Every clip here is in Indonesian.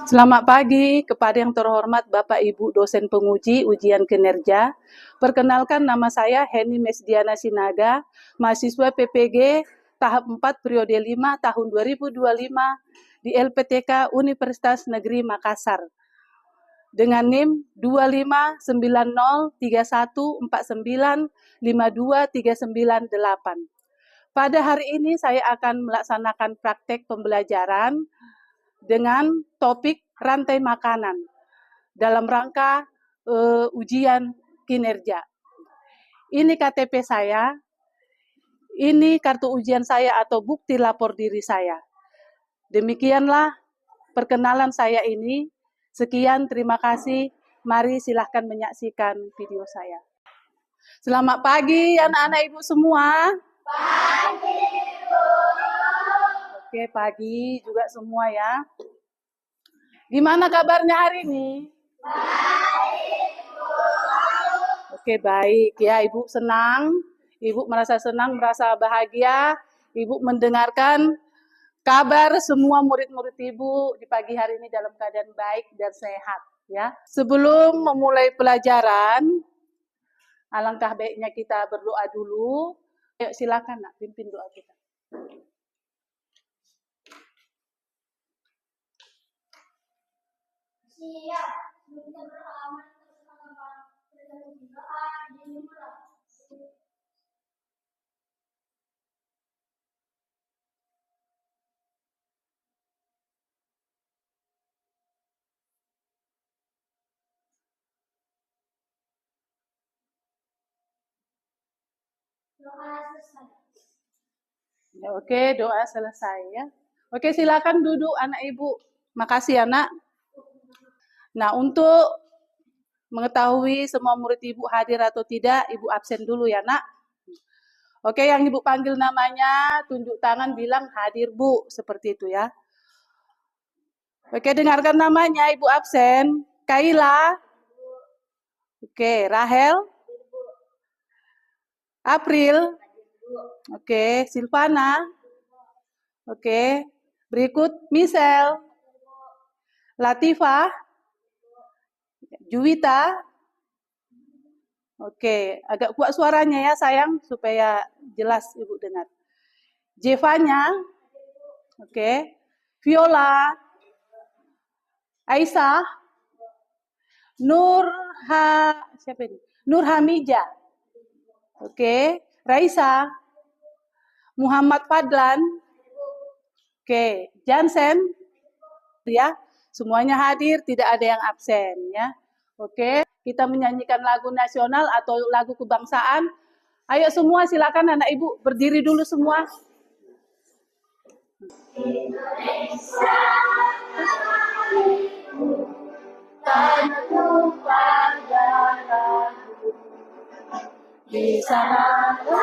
Selamat pagi kepada yang terhormat Bapak Ibu dosen penguji ujian kinerja. Perkenalkan nama saya Heni Mesdiana Sinaga, mahasiswa PPG tahap 4 periode 5 tahun 2025 di LPTK Universitas Negeri Makassar. Dengan NIM 259031495239. Pada hari ini saya akan melaksanakan praktek pembelajaran dengan topik rantai makanan dalam rangka ujian kinerja. Ini KTP saya, ini kartu ujian saya atau bukti lapor diri saya. Demikianlah perkenalan saya ini. Sekian, terima kasih. Mari silahkan menyaksikan video saya. Selamat pagi anak-anak ibu semua. Pagi, Bu. Oke, pagi juga semua ya. Gimana kabarnya hari ini? Baik, Bu. Oke, baik ya. Ibu senang. Ibu merasa senang, merasa bahagia. Ibu mendengarkan kabar semua murid-murid Ibu di pagi hari ini dalam keadaan baik dan sehat ya. Sebelum memulai pelajaran, alangkah baiknya kita berdoa dulu. Ayo silakan Nak, pimpin doa kita. Siap. Kita berdoa doa selesai. Ya, oke, doa selesai ya. Oke, silakan duduk anak ibu. Makasih anak. Nah, untuk mengetahui semua murid ibu hadir atau tidak, ibu absen dulu ya nak. Oke, yang ibu panggil namanya, tunjuk tangan bilang hadir bu, seperti itu ya. Oke, dengarkan namanya ibu absen. Kaila. Oke, Rahel. April. Oke, Silvana. Oke, berikut Michelle. Latifah. Juwita. Oke, agak kuat suaranya ya sayang, supaya jelas ibu dengar. Jevanya. Oke. Viola. Aisyah. Siapa ini? Nur Hamija. Oke. Raisa. Muhammad Fadlan. Oke. Jansen. Ya. Semuanya hadir, tidak ada yang absen ya. Oke, kita menyanyikan lagu nasional atau lagu kebangsaan. Ayo semua silakan anak ibu berdiri dulu semua. Indonesia, tanah tumpah darahku, di sana aku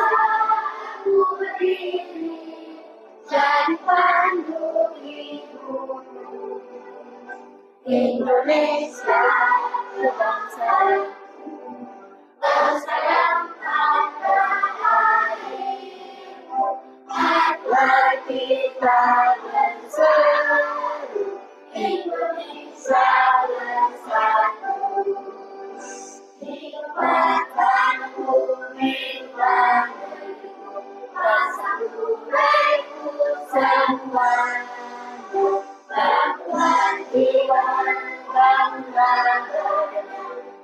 berdiri, jadi pandu hidupku. Indonesia, bangsa yang ada airmu, marilah kita berseru, Indonesia bersatu. Hikmatku, hikmatku, rasaku, baikku semuanya.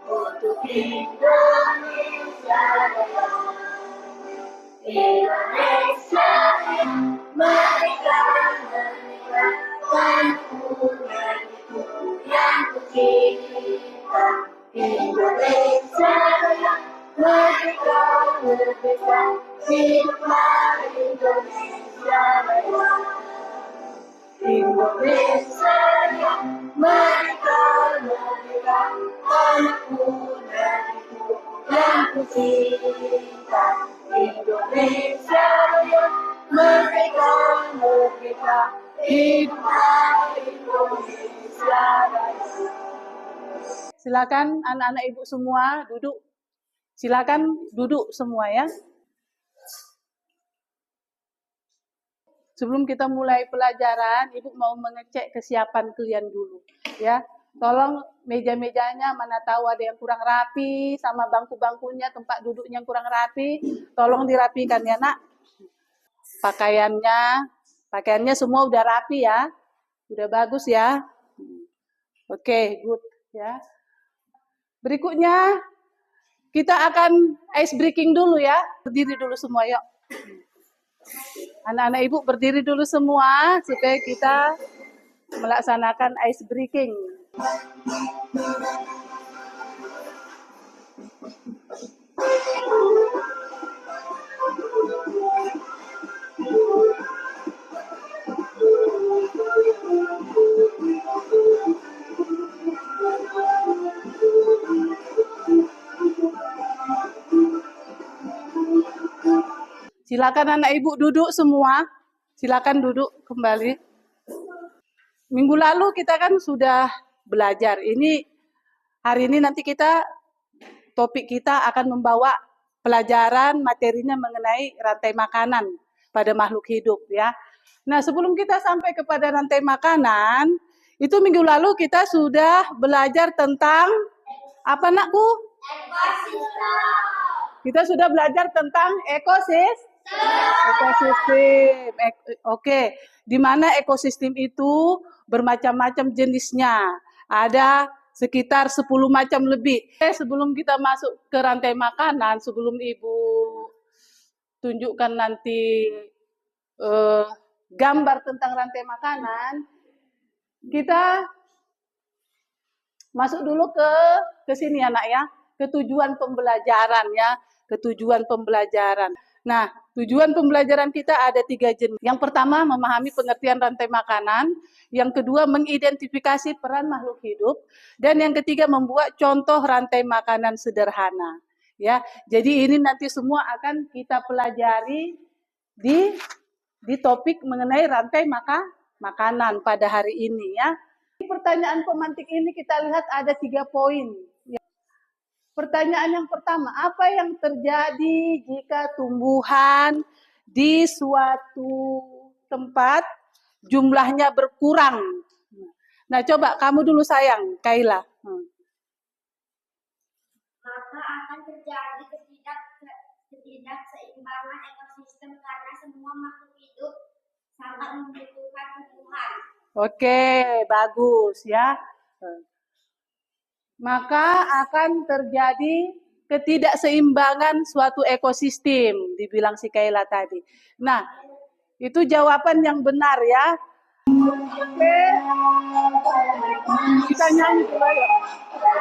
Untuk Indonesia Raya. Indonesia merdeka, merdeka, tanahku negeriku yang kucinta. Indonesia Raya, merdeka, merdeka, hiduplah Indonesia Raya. Indonesia yang merdeka, merdeka, tanahku negeriku yang kucinta. Indonesia yang merdeka, merdeka, hiduplah Indonesia Raya. Silakan anak-anak ibu semua duduk. Silakan duduk semua ya. sebelum kita mulai pelajaran, Ibu mau mengecek kesiapan kalian dulu, ya. Tolong meja-mejanya, mana tahu ada yang kurang rapi, sama bangku-bangkunya, tempat duduknya yang kurang rapi, tolong dirapikan ya nak. Pakaiannya semua udah rapi ya, udah bagus ya. Oke, good ya. Berikutnya kita akan ice breaking dulu ya. Berdiri dulu semua yuk. Anak-anak Ibu berdiri dulu semua supaya kita melaksanakan ice breaking. Silakan anak Ibu duduk semua. Silakan duduk kembali. Minggu lalu kita kan sudah belajar. Hari ini nanti topik kita akan membawa pelajaran materinya mengenai rantai makanan pada makhluk hidup ya. Nah, sebelum kita sampai kepada rantai makanan, itu minggu lalu kita sudah belajar tentang apa nakku? Ekosistem. Kita sudah belajar tentang ekosistem. Oke, di mana ekosistem itu bermacam-macam jenisnya. Ada sekitar 10 macam lebih. Sebelum kita masuk ke rantai makanan, sebelum Ibu tunjukkan nanti gambar tentang rantai makanan, kita masuk dulu ke sini anak ya, ke tujuan pembelajaran ya, ke tujuan pembelajaran. Nah, tujuan pembelajaran kita ada 3 jenis. Yang pertama, memahami pengertian rantai makanan. Yang kedua, mengidentifikasi peran makhluk hidup. Dan yang ketiga, membuat contoh rantai makanan sederhana. Ya, jadi ini nanti semua akan kita pelajari di topik mengenai rantai makanan pada hari ini ya. Pertanyaan pemantik ini kita lihat ada 3 poin. Pertanyaan yang pertama, apa yang terjadi jika tumbuhan di suatu tempat jumlahnya berkurang? Nah, coba kamu dulu sayang, Kaila. Maka akan terjadi ketidakseimbangan ekosistem karena semua makhluk hidup sangat membutuhkan tumbuhan. Oke, bagus ya. Maka akan terjadi ketidakseimbangan suatu ekosistem, dibilang si Kaila tadi. Nah, itu jawaban yang benar ya. Oke, kita nyanyi dulu ya.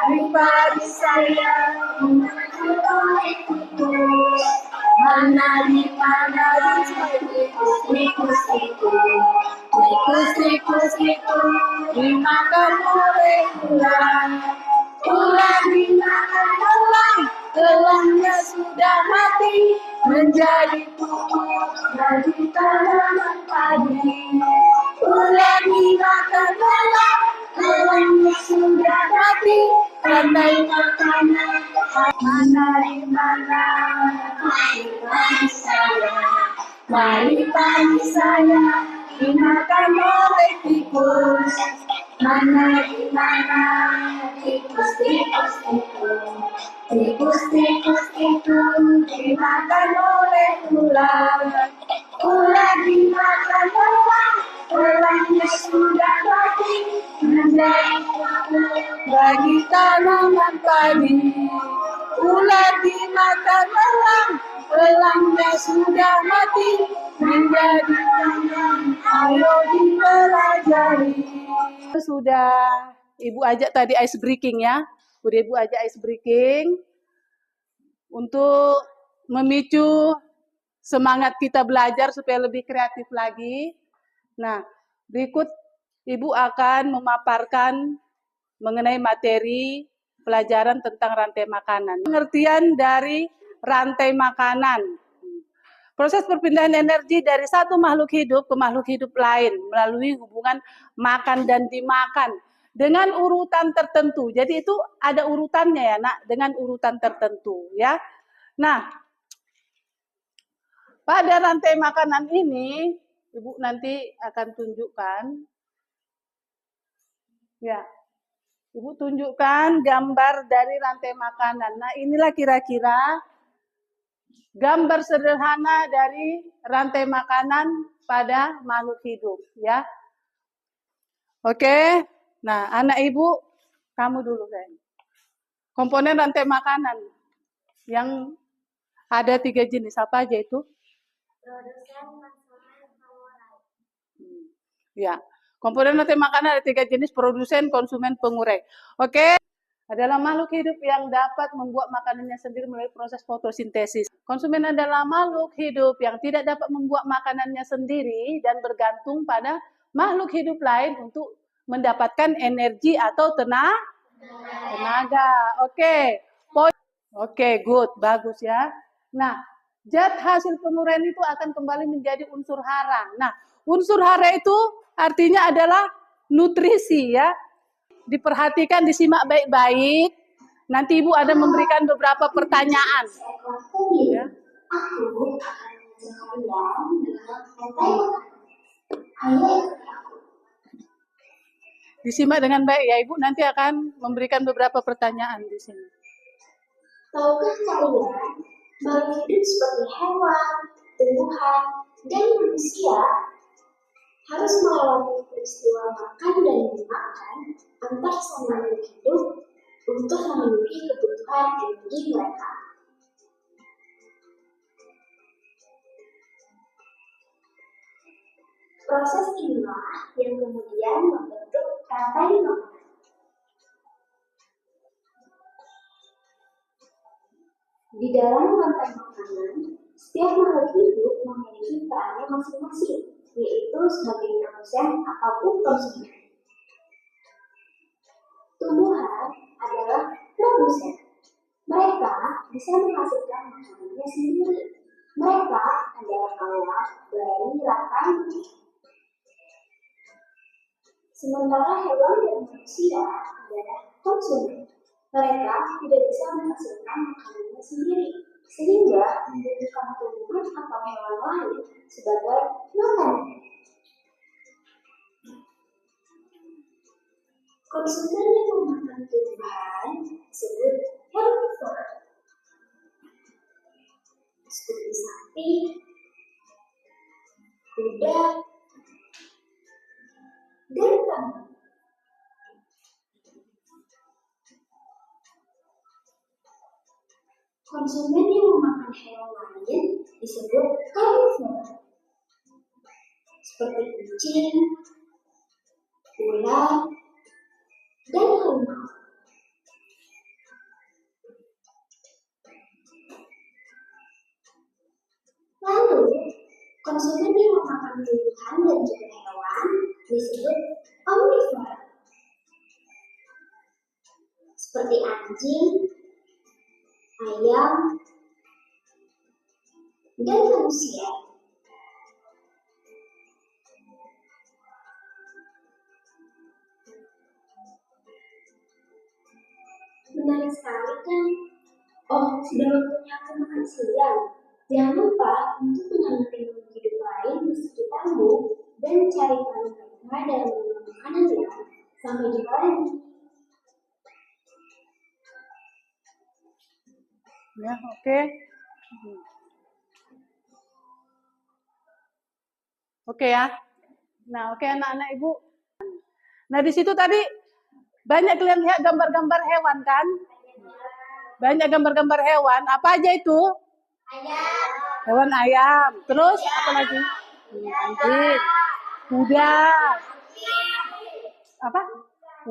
Pribadi saya mana di mana tikus itu dimakan oleh ular. Ular dimakan elangnya sudah mati menjadi pupuk bagi tanaman padi. Ular dimakan elangnya sudah mati tandai makanan mana di mana mari pagi saya dimakan oleh tikus. Mana di mana tikus itu dimakan oleh ular. Ular dimakan elangnya sudah mati menjadi pupuk bagi tanaman padi. Ular dimakan elangnya sudah mati menjadi tanaman. Ayo dipelajari. Sudah Ibu ajak tadi ice breaking ya. Udah Ibu ajak ice breaking untuk memicu semangat kita belajar supaya lebih kreatif lagi. Nah, berikut Ibu akan memaparkan mengenai materi pelajaran tentang rantai makanan. Pengertian dari rantai makanan. Proses perpindahan energi dari satu makhluk hidup ke makhluk hidup lain melalui hubungan makan dan dimakan dengan urutan tertentu. Jadi itu ada urutannya ya nak, dengan urutan tertentu ya. Nah, pada rantai makanan ini Ibu nanti akan tunjukkan. Ya, Ibu tunjukkan gambar dari rantai makanan. Nah, inilah kira-kira gambar sederhana dari rantai makanan pada makhluk hidup, ya. Oke. Nah, anak Ibu, kamu dulu, sayang. Komponen rantai makanan yang ada 3 jenis, apa aja itu? Produsen, konsumen, pengurai. Ya, komponen rantai makanan ada 3 jenis: produsen, konsumen, pengurai. Oke, adalah makhluk hidup yang dapat membuat makanannya sendiri melalui proses fotosintesis. Konsumen adalah makhluk hidup yang tidak dapat membuat makanannya sendiri dan bergantung pada makhluk hidup lain untuk mendapatkan energi atau tenaga. Oke, good, bagus ya. Nah, zat hasil penguraian itu akan kembali menjadi unsur hara. Nah, unsur hara itu artinya adalah nutrisi ya. Diperhatikan, disimak baik-baik. Nanti Ibu ada memberikan beberapa pertanyaan. Ya. Aku akan mengajak kalian dengan rantai makanan. Disimak dengan baik ya, Ibu nanti akan memberikan beberapa pertanyaan di sini. Tahukah kalian, makhluk hidup seperti hewan, tumbuhan, dan manusia harus melewati peristiwa makan dan memakan antar sama makhluk hidup untuk memenuhi kebutuhan energi mereka. Proses inilah yang kemudian membentuk rantai makanan. Di dalam rantai makanan, setiap makhluk hidup memiliki perannya masing-masing, yaitu sebagai produsen ataupun konsumen. Tumbuhan adalah produsen. Mereka bisa menghasilkan makanannya sendiri. Mereka adalah awal dari rantai makanan. Sementara hewan dan manusia adalah konsumen. Mereka tidak bisa menghasilkan makanannya sendiri, sehingga membutuhkan tumbuhan atau hewan lain sebagai makanan. Konsumen yang memakan tumbuhan disebut herbivore, seperti sapi, kuda, dan kambing. Konsumen yang memakan hewan lain disebut carnivore, seperti kucing, ular, dan harimau. Lalu, konsumen yang memakan tumbuhan dan juga hewan disebut omnivore, seperti anjing, ayam, dan manusia. Menarik sekali kan? Oh, sudah waktunya aku makan siang. Jangan lupa untuk menyelamatkan makhluk hidup lain di sekitarmu dan cari tahu mereka dalam makanan ya. Sampai jumpa lagi. Ya, oke. Oke ya. Nah, oke anak-anak Ibu. Nah, di situ tadi banyak kalian lihat gambar-gambar hewan kan? Banyak gambar-gambar hewan. Apa aja itu? Ayam. Hewan ayam. Terus apa lagi? Anjing. Kuda. Apa?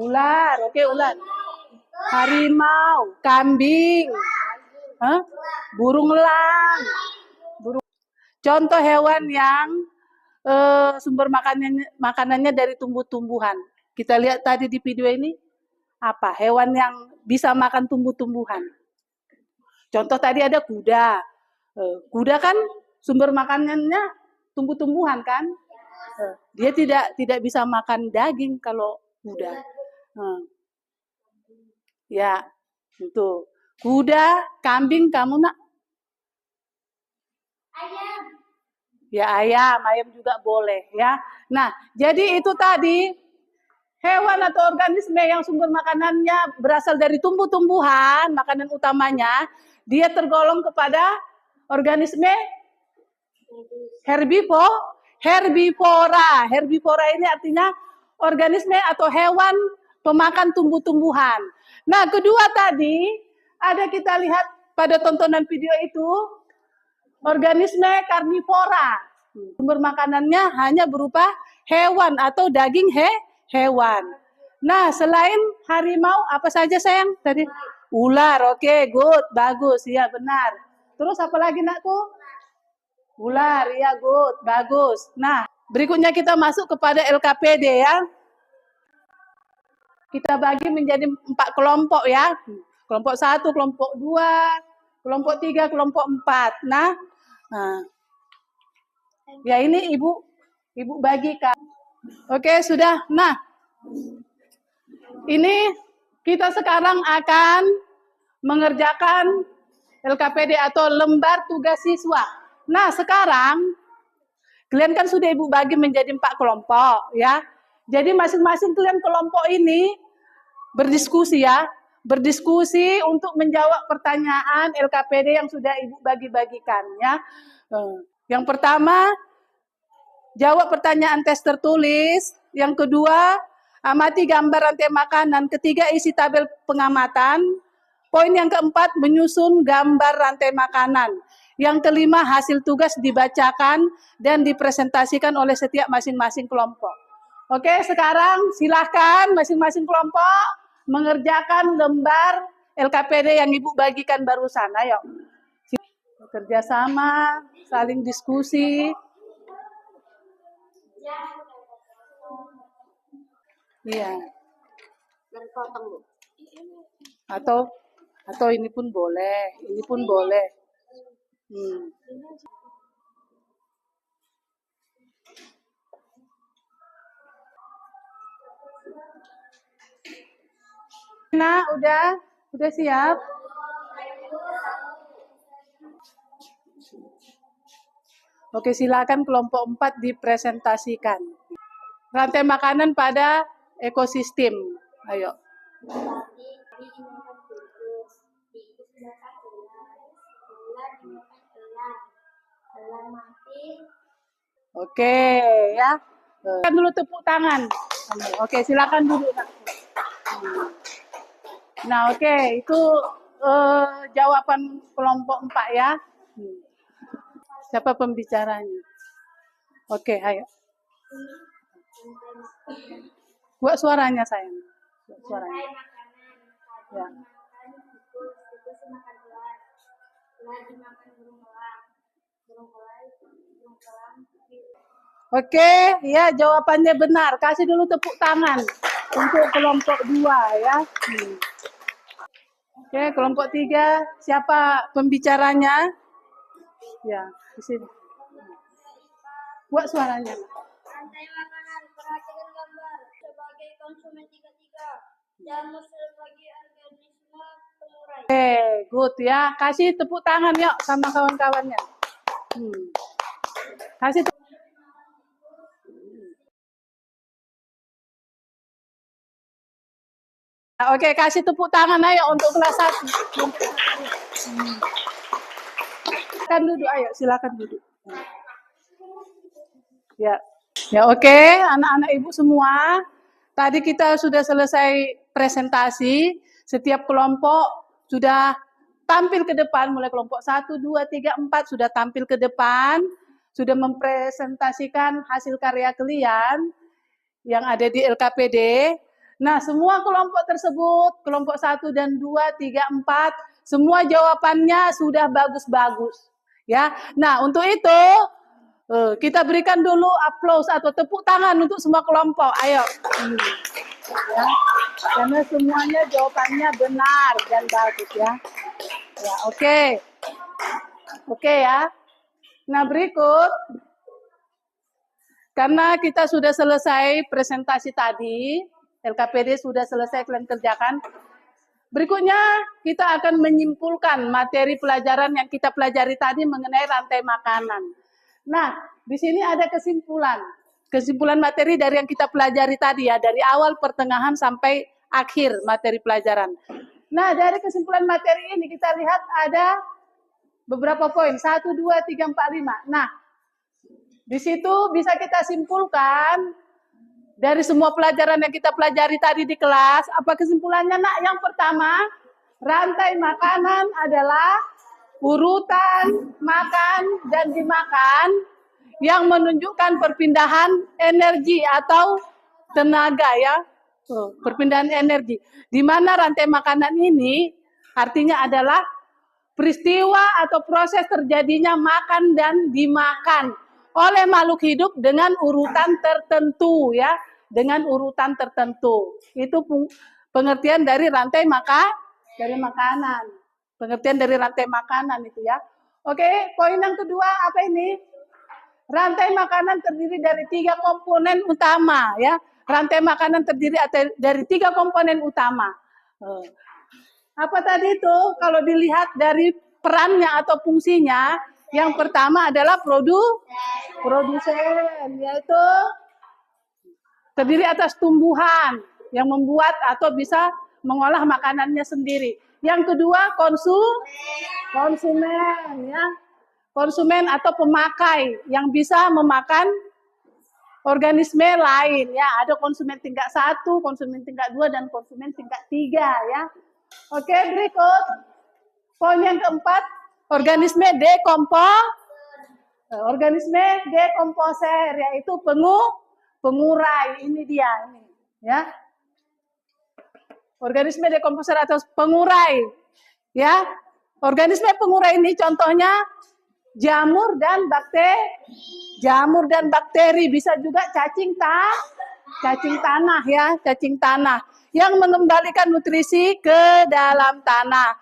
Ular. Oke, ular. Harimau, kambing. Hah? Burung elang. Contoh hewan yang sumber makanannya dari tumbuh-tumbuhan. Kita lihat tadi di video ini, apa? Hewan yang bisa makan tumbuh-tumbuhan. Contoh tadi ada kuda. Kuda kan sumber makanannya tumbuh-tumbuhan kan? Dia tidak bisa makan daging kalau kuda. Ya, itu. Kuda, kambing, kamu nak? Ayam. Ya ayam juga boleh ya. Nah, jadi itu tadi hewan atau organisme yang sumber makanannya berasal dari tumbuh-tumbuhan, makanan utamanya, dia tergolong kepada organisme herbivora. Herbivora ini artinya organisme atau hewan pemakan tumbuh-tumbuhan. Nah, kedua tadi ada kita lihat pada tontonan video itu organisme karnivora. Sumber makanannya hanya berupa hewan atau daging hewan. Nah, selain harimau, apa saja sayang tadi? Ular, oke, good, bagus, ya benar. Terus apa lagi nakku? Ular, ya good, bagus. Nah, berikutnya kita masuk kepada LKPD ya. Kita bagi menjadi 4 kelompok ya. Kelompok 1, kelompok 2, kelompok 3, kelompok 4. Nah, ya ini ibu bagikan. Oke, sudah. Nah, ini kita sekarang akan mengerjakan LKPD atau lembar tugas siswa. Nah, sekarang kalian kan sudah ibu bagi menjadi 4 kelompok ya. Jadi masing-masing kalian kelompok ini berdiskusi ya. Berdiskusi untuk menjawab pertanyaan LKPD yang sudah ibu bagi-bagikan ya. Yang pertama, jawab pertanyaan tes tertulis. Yang kedua, amati gambar rantai makanan. Ketiga, isi tabel pengamatan. Poin yang keempat, menyusun gambar rantai makanan. Yang kelima, hasil tugas dibacakan dan dipresentasikan oleh setiap masing-masing kelompok. Oke, sekarang silahkan masing-masing kelompok mengerjakan lembar LKPD yang ibu bagikan barusan. Ayo, kerjasama, saling diskusi. Iya. Atau ini pun boleh, ini pun boleh. Nah, udah siap? Oke, silakan kelompok 4 dipresentasikan. Rantai makanan pada ekosistem. Ayo. Oke, ya. Kan dulu tepuk tangan. Oke, silakan duduk. Nah, oke, itu jawaban kelompok 4 ya. Siapa pembicaranya? Oke, ayo. Buat suaranya sayang. Buat suaranya. Ya. Oke, ya jawabannya benar. Kasih dulu tepuk tangan untuk kelompok 2 ya. Oke, kelompok 3, siapa pembicaranya? Ya, di sini. Buat suaranya. Rantai makanan, perhatikan gambar sebagai konsumen tiga-tiga dan sebagai organisme pengurai. Oke, good ya. Kasih tepuk tangan yuk sama kawan-kawannya. Kasih tepuk. Oke, kasih tepuk tangan ayo untuk kelas 1. Silakan duduk, ayo silakan duduk. Ya, oke, anak-anak ibu semua. Tadi kita sudah selesai presentasi. Setiap kelompok sudah tampil ke depan, mulai kelompok 1, 2, 3, 4 sudah tampil ke depan, sudah mempresentasikan hasil karya kalian yang ada di LKPD. Nah, semua kelompok tersebut, kelompok 1 dan 2, 3, 4, semua jawabannya sudah bagus-bagus. Ya, nah untuk itu kita berikan dulu aplaus atau tepuk tangan untuk semua kelompok. Ayo. Ya, karena semuanya jawabannya benar dan bagus ya. Ya, oke. Oke ya. Nah, berikut karena kita sudah selesai presentasi tadi, LKPD sudah selesai kalian kerjakan. Berikutnya kita akan menyimpulkan materi pelajaran yang kita pelajari tadi mengenai rantai makanan. Nah, di sini ada kesimpulan. Kesimpulan materi dari yang kita pelajari tadi ya, dari awal, pertengahan, sampai akhir materi pelajaran. Nah, dari kesimpulan materi ini kita lihat ada beberapa poin. 1, 2, 3, 4, 5. Nah, di situ bisa kita simpulkan dari semua pelajaran yang kita pelajari tadi di kelas. Apa kesimpulannya, Nak? Yang pertama, rantai makanan adalah urutan makan dan dimakan yang menunjukkan perpindahan energi atau tenaga ya. Perpindahan energi. Di mana rantai makanan ini artinya adalah peristiwa atau proses terjadinya makan dan dimakan oleh makhluk hidup dengan urutan tertentu ya, dengan urutan tertentu. Itu pengertian dari rantai makanan. Pengertian dari rantai makanan itu ya. Oke, poin yang kedua apa ini? Rantai makanan terdiri dari 3 komponen utama ya. Rantai makanan terdiri dari 3 komponen utama. Apa tadi itu? Kalau dilihat dari perannya atau fungsinya, yang pertama adalah produsen, yaitu terdiri atas tumbuhan yang membuat atau bisa mengolah makanannya sendiri. Yang kedua konsumen ya. Konsumen atau pemakai yang bisa memakan organisme lain ya. Ada konsumen tingkat 1, konsumen tingkat 2 dan konsumen tingkat 3 ya. Oke, berikut. Poin yang keempat, organisme dekomposer yaitu pengurai. Ini dia ini ya. Organisme dekomposer atau pengurai. Ya. Organisme pengurai ini contohnya jamur dan bakteri, bisa juga cacing tanah ya, cacing tanah yang mengembalikan nutrisi ke dalam tanah.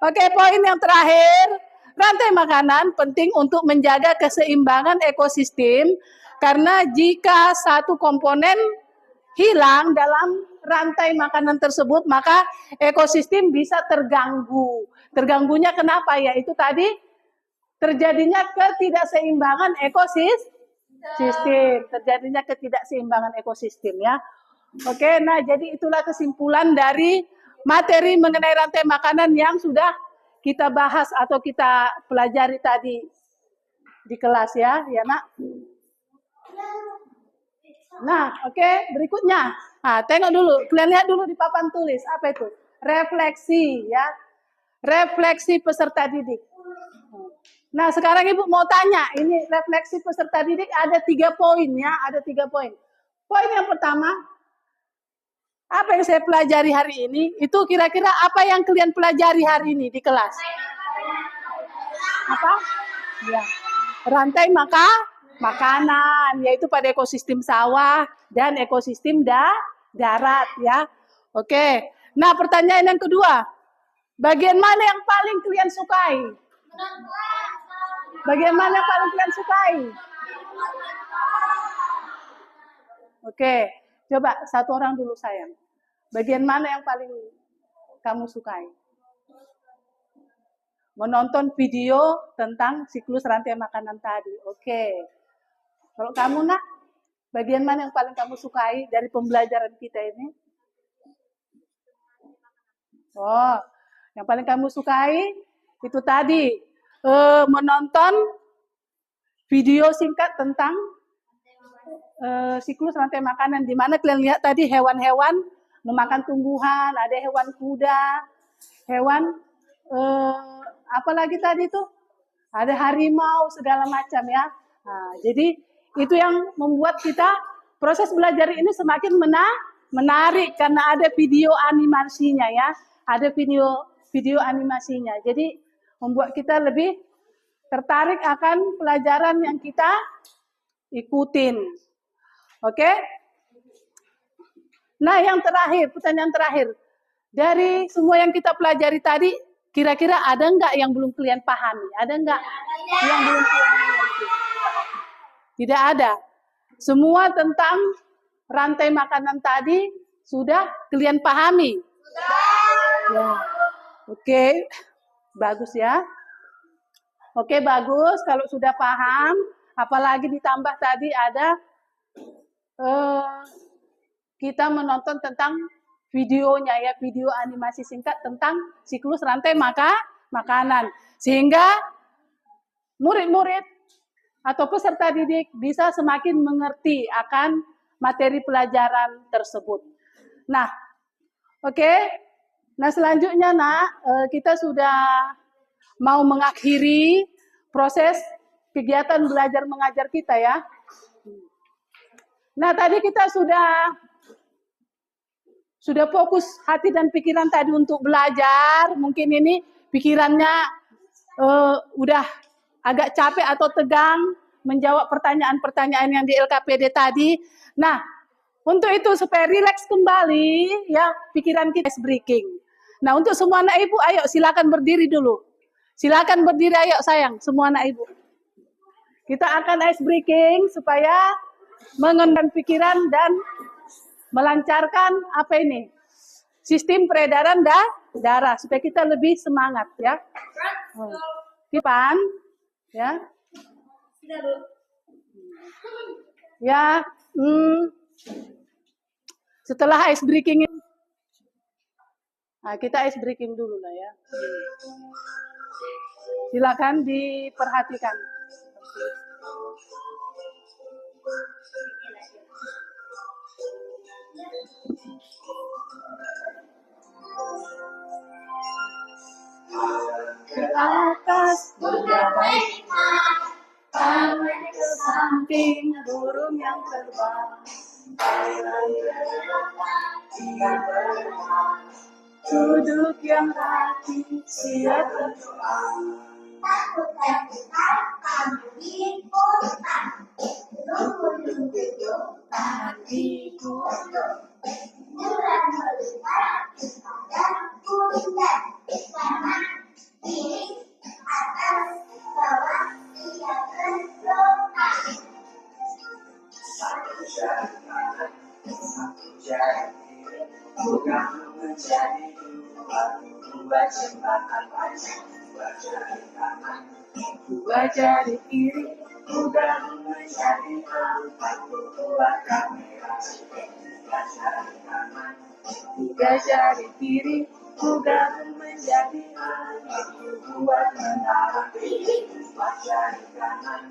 Oke, poin yang terakhir, rantai makanan penting untuk menjaga keseimbangan ekosistem karena jika satu komponen hilang dalam rantai makanan tersebut, maka ekosistem bisa terganggu. Terganggunya kenapa? Ya itu tadi terjadinya ketidakseimbangan ekosistem ya. Oke, nah jadi itulah kesimpulan dari materi mengenai rantai makanan yang sudah kita bahas atau kita pelajari tadi di kelas ya, Nak. Nah, oke, berikutnya. Nah, tengok dulu, kalian lihat dulu di papan tulis, apa itu? Refleksi ya. Refleksi peserta didik. Nah, sekarang Ibu mau tanya, ini refleksi peserta didik ada 3 poin ya, ada 3 poin. Poin yang pertama, apa yang saya pelajari hari ini, itu kira-kira apa yang kalian pelajari hari ini di kelas? Apa? Ya. Rantai makanan, yaitu pada ekosistem sawah dan ekosistem darat ya. Oke. Nah, pertanyaan yang kedua, bagian mana yang paling kalian sukai? Bagian mana yang paling kalian sukai? Oke, coba satu orang dulu sayang. Bagian mana yang paling kamu sukai? Menonton video tentang siklus rantai makanan tadi. Oke. Kalau kamu, Nak, bagian mana yang paling kamu sukai dari pembelajaran kita ini? Oh, yang paling kamu sukai itu tadi menonton video singkat tentang siklus rantai makanan, di mana kalian lihat tadi hewan-hewan memakan tumbuhan, ada hewan kuda, hewan apalagi tadi tuh ada harimau segala macam ya. Nah, jadi itu yang membuat kita proses belajar ini semakin menarik karena ada video animasinya ya, ada video animasinya. Jadi membuat kita lebih tertarik akan pelajaran yang kita ikutin. Oke? Nah, yang terakhir, pertanyaan terakhir. Dari semua yang kita pelajari tadi, kira-kira ada nggak yang belum kalian pahami? Ada nggak yang belum kalian mengerti? Tidak ada. Semua tentang rantai makanan tadi sudah kalian pahami? Ya. Oke, bagus ya. Oke, bagus. Kalau sudah paham, Apalagi ditambah tadi ada kita menonton tentang videonya ya, video animasi singkat tentang siklus rantai makanan. Sehingga murid-murid atau peserta didik bisa semakin mengerti akan materi pelajaran tersebut. Nah, oke. Nah, selanjutnya kita sudah mau mengakhiri proses kegiatan belajar mengajar kita ya. Nah, tadi kita sudah fokus hati dan pikiran tadi untuk belajar. Mungkin ini pikirannya udah agak capek atau tegang menjawab pertanyaan-pertanyaan yang di LKPD tadi. Nah, untuk itu supaya rileks kembali ya pikiran kita ice breaking. Nah, untuk semua anak ibu, ayo silakan berdiri dulu. Silakan berdiri, ayo sayang, semua anak ibu. Kita akan ice breaking supaya mengendalikan pikiran dan melancarkan apa ini? Sistem peredaran darah supaya kita lebih semangat ya. Depan ya. Ya, setelah ice breaking ini, nah, kita ice breaking dulu lah ya. Silakan diperhatikan. Ke atas bergapai tangan ke samping burung yang terbang. Duduk yang hati siap berdoa. Dua jari kiri udah menjadi empat, dua kamera tiga jari kanan, tiga jari kiri udah menjadi empat, dua menara empat jari kanan,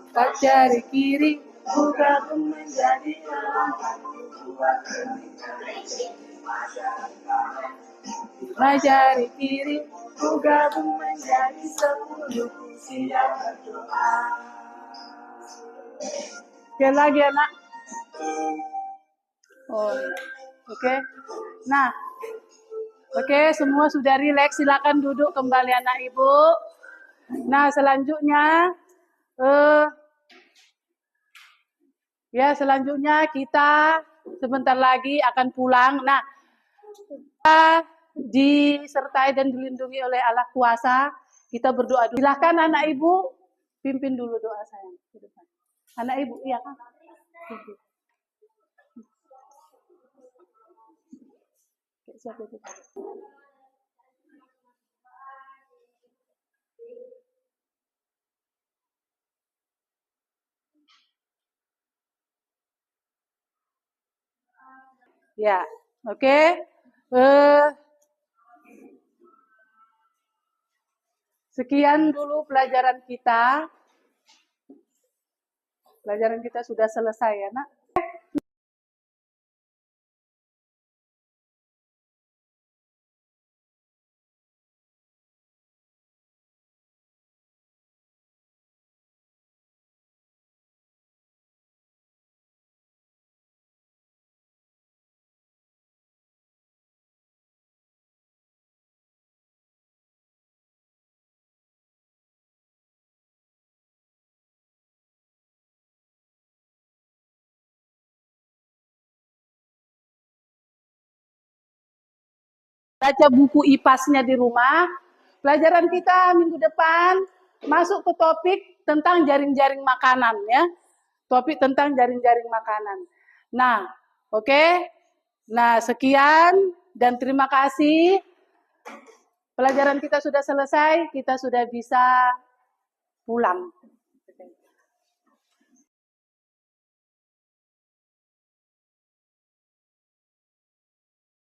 empat jari kiri udah menjadi empat, dua kelinci lima jari kanan, lima jari kiri gabung menjadi 10, siap berdoa. Sekali lagi anak. Oh, oke. Nah, oke, semua sudah rileks. Silakan duduk kembali anak ibu. Nah, selanjutnya, selanjutnya kita sebentar lagi akan pulang. Nah, disertai dan dilindungi oleh Allah kuasa, kita berdoa dulu. Silahkan anak ibu pimpin dulu doa sayang. Anak ibu, iya kan? Siapa itu? Ya, oke. Sekian dulu pelajaran kita. Pelajaran kita sudah selesai ya, Nak. Baca buku IPAS-nya di rumah. Pelajaran kita minggu depan masuk ke topik tentang jaring-jaring makanan ya. Topik tentang jaring-jaring makanan. Nah, oke. Nah, sekian dan terima kasih. Pelajaran kita sudah selesai, kita sudah bisa pulang.